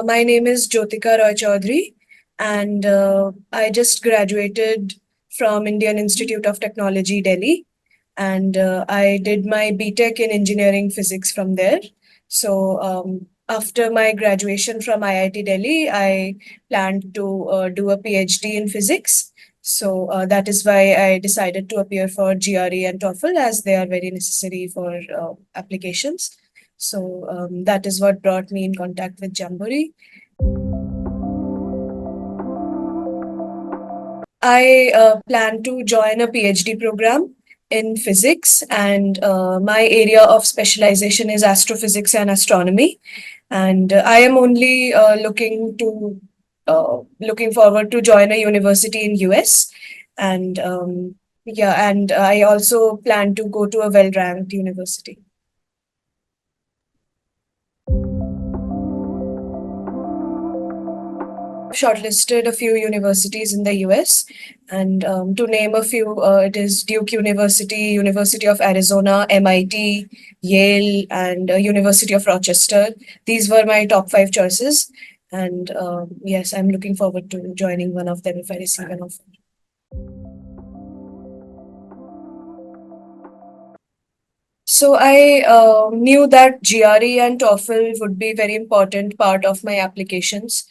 My name is Jyotika Chaudhary, and I just graduated from Indian Institute of Technology, Delhi, and I did my BTech in engineering physics from there. After my graduation from IIT Delhi, I planned to do a PhD in physics. That is why I decided to appear for GRE and TOEFL as they are very necessary for applications. That is what brought me in contact with Jamboree. I plan to join a PhD program in physics, and my area of specialization is astrophysics and astronomy. And I am only looking forward to join a university in US, and and I also plan to go to a well-ranked university. Shortlisted a few universities in the US, and to name a few, it is Duke University, University of Arizona, MIT, Yale, and University of Rochester. These were my top five choices, and yes, I'm looking forward to joining one of them if I receive an offer. So I knew that GRE and TOEFL would be very important part of my applications.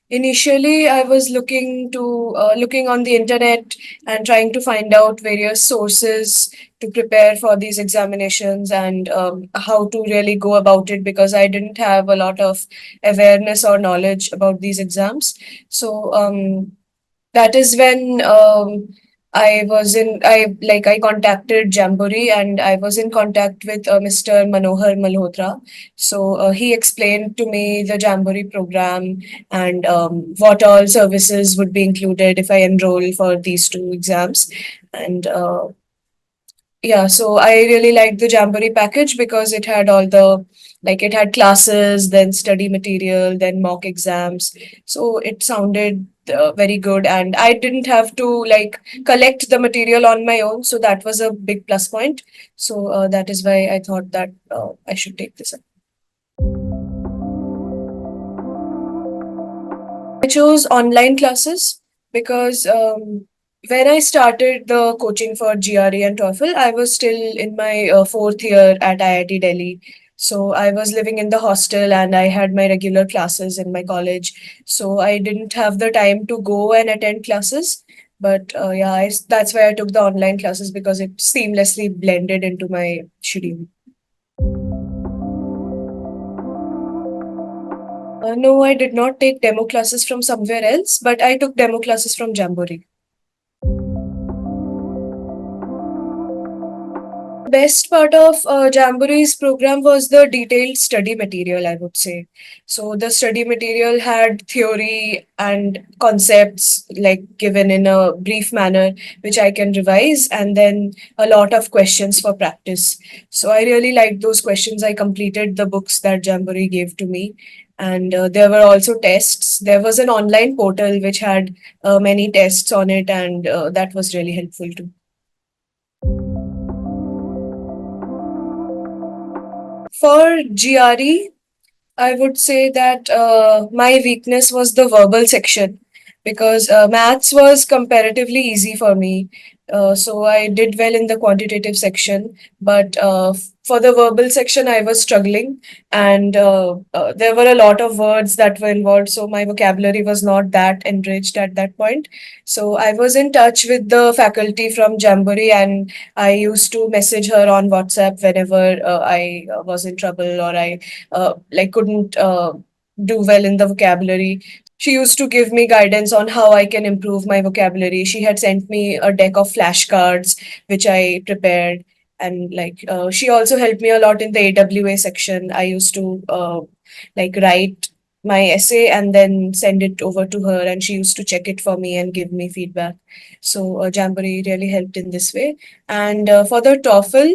Initially, I was looking on the internet and trying to find out various sources to prepare for these examinations and how to really go about it because I didn't have a lot of awareness or knowledge about these exams. That is when I contacted Jamboree and I was in contact with Mr. Manohar Malhotra. He explained to me the Jamboree program and what all services would be included if I enroll for these two exams. And so I really liked the Jamboree package because it had it had classes, then study material, then mock exams. So it sounded very good, and I didn't have to collect the material on my own. So that was a big plus point. That is why I thought that I should take this up. I chose online classes because when I started the coaching for GRE and TOEFL, I was still in my fourth year at IIT Delhi. So I was living in the hostel and I had my regular classes in my college. So I didn't have the time to go and attend classes. But that's why I took the online classes because it seamlessly blended into my schedule. No, I did not take demo classes from somewhere else, but I took demo classes from Jamboree. Best part of Jamboree's program was the detailed study material, I would say. So the study material had theory and concepts given in a brief manner, which I can revise, and then a lot of questions for practice. So I really liked those questions. I completed the books that Jamboree gave to me. And there were also tests. There was an online portal which had many tests on it, and that was really helpful too. For GRE, I would say that my weakness was the verbal section because maths was comparatively easy for me. So I did well in the quantitative section, but for the verbal section, I was struggling, and there were a lot of words that were involved. So my vocabulary was not that enriched at that point. So I was in touch with the faculty from Jamboree, and I used to message her on WhatsApp whenever I was in trouble or I couldn't do well in the vocabulary. She used to give me guidance on how I can improve my vocabulary. She had sent me a deck of flashcards which I prepared, and she also helped me a lot in the AWA section. I used to write my essay and then send it over to her, and she used to check it for me and give me feedback. So Jamboree really helped in this way. And for the TOEFL,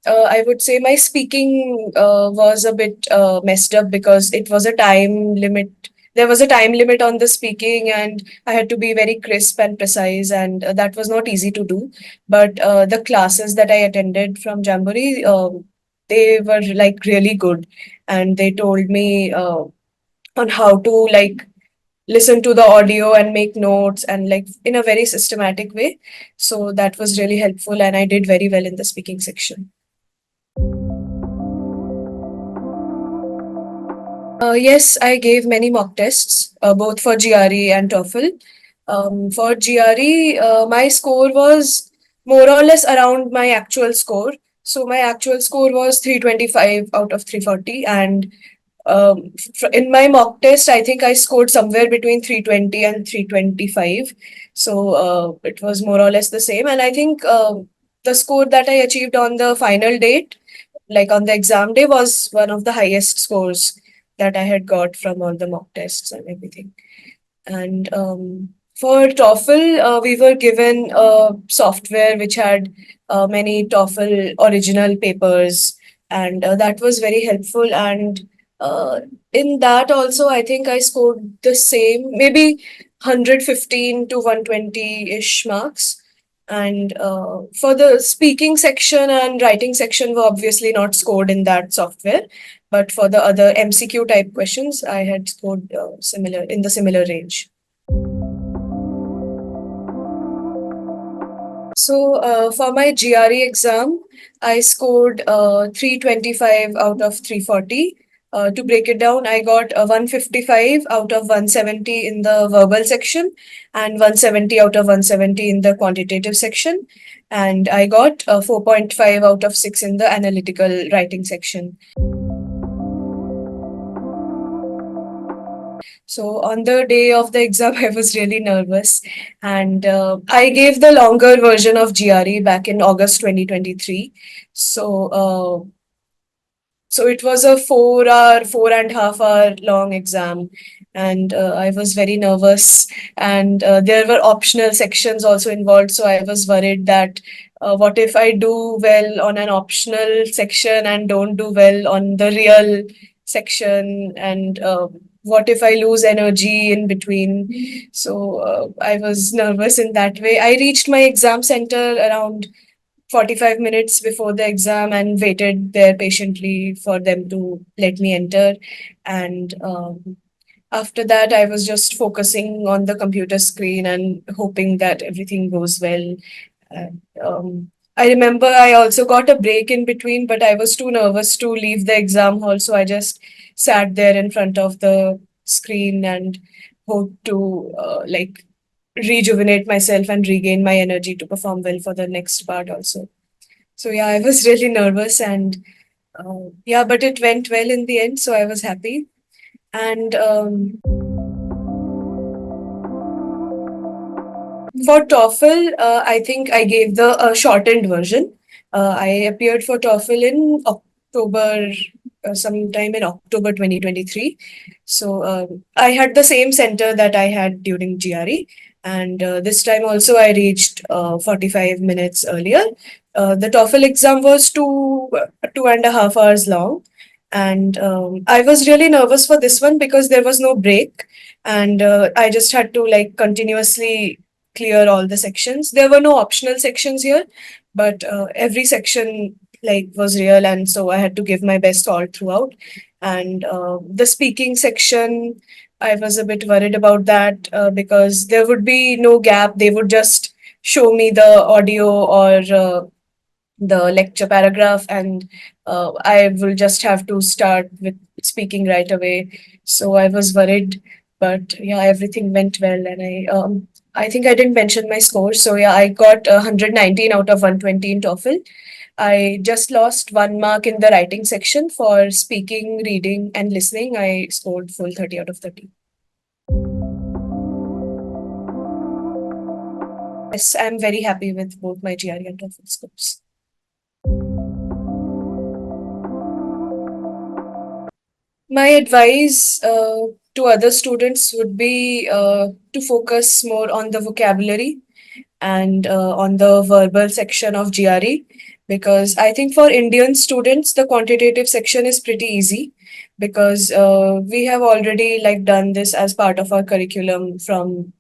I would say my speaking was a bit messed up because it was a time limit. There was a time limit on the speaking, and I had to be very crisp and precise, and that was not easy to do. But the classes that I attended from Jamboree they were like really good, and they told me on how to like listen to the audio and make notes and like in a very systematic way. So that was really helpful, and I did very well in the speaking section. Yes, I gave many mock tests, both for GRE and TOEFL. For GRE, my score was more or less around my actual score. So my actual score was 325 out of 340, and in my mock test, I think I scored somewhere between 320 and 325. So it was more or less the same. And I think the score that I achieved on the final date, like on the exam day, was one of the highest scores that I had got from all the mock tests and everything. And for TOEFL, we were given a software which had many TOEFL original papers, and that was very helpful. And in that also, I think I scored the same, maybe 115 to 120-ish marks. And for the speaking section and writing section were obviously not scored in that software, but for the other MCQ type questions, I had scored similar in the similar range. So for my GRE exam, I scored 325 out of 340. To break it down, I got 155 out of 170 in the verbal section and 170 out of 170 in the quantitative section. And I got 4.5 out of 6 in the analytical writing section. So on the day of the exam, I was really nervous, and I gave the longer version of GRE back in August 2023. So so it was a 4 hour, 4.5 hour long exam, and I was very nervous. And there were optional sections also involved, so I was worried that what if I do well on an optional section and don't do well on the real section, and what if I lose energy in between? So I was nervous in that way. I reached my exam center around 45 minutes before the exam and waited there patiently for them to let me enter. And after that, I was just focusing on the computer screen and hoping that everything goes well. And, I remember I also got a break in between, but I was too nervous to leave the exam hall. So I just sat there in front of the screen and hoped to like rejuvenate myself and regain my energy to perform well for the next part also. So yeah, I was really nervous, and yeah, but it went well in the end, so I was happy. And for TOEFL, I think I gave the shortened version. I appeared for TOEFL in October, sometime in October 2023. So I had the same center that I had during GRE. And this time also I reached 45 minutes earlier. The TOEFL exam was 2.5 hours long. And I was really nervous for this one because there was no break. And I just had to like continuously clear all the sections. There were no optional sections here, but every section like was real, and so I had to give my best all throughout. And the speaking section, I was a bit worried about that because there would be no gap. They would just show me the audio or the lecture paragraph, and I will just have to start with speaking right away. So I was worried, but yeah, everything went well, and I think I didn't mention my score. So yeah, I got 119 out of 120 in TOEFL. I just lost 1 mark in the writing section. For speaking, reading, and listening, I scored full 30 out of 30. Yes, I'm very happy with both my GRE and TOEFL scores. My advice to other students would be to focus more on the vocabulary and on the verbal section of GRE, because I think for Indian students the quantitative section is pretty easy, because we have already like done this as part of our curriculum from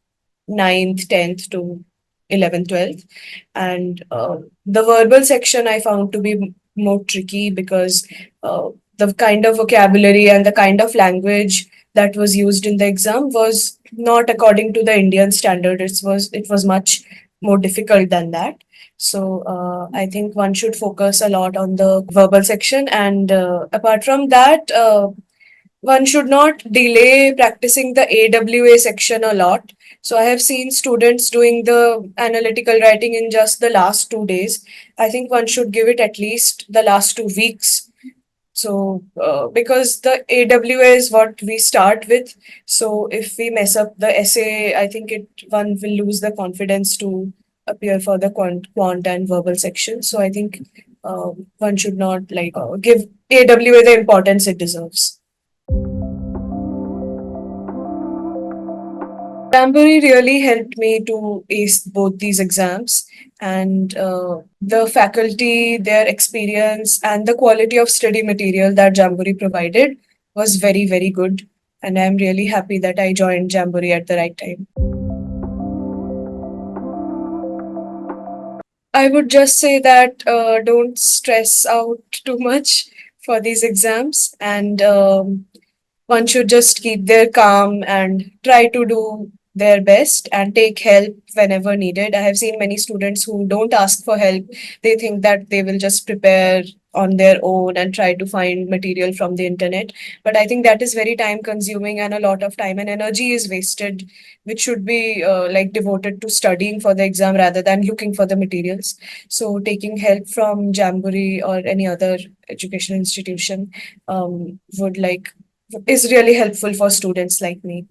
ninth, 10th to 11th, 12th. And the verbal section I found to be more tricky because the kind of vocabulary and the kind of language that was used in the exam was not according to the Indian standard. It was much more difficult than that. So I think one should focus a lot on the verbal section, and apart from that, one should not delay practicing the AWA section a lot. So I have seen students doing the analytical writing in just the last 2 days. I think one should give it at least the last 2 weeks. So because the AWA is what we start with, so if we mess up the essay, I think it one will lose the confidence to appear for the quant and verbal section. So I think one should not give AWA the importance it deserves. Jamboree really helped me to ace both these exams, and the faculty, their experience, and the quality of study material that Jamboree provided was very, very good. And I'm really happy that I joined Jamboree at the right time. I would just say that don't stress out too much for these exams, and one should just keep their calm and try to do their best and take help whenever needed. I have seen many students who don't ask for help. They think that they will just prepare on their own and try to find material from the internet. But I think that is very time consuming, and a lot of time and energy is wasted, which should be devoted to studying for the exam rather than looking for the materials. So taking help from Jamboree or any other educational institution would is really helpful for students like me.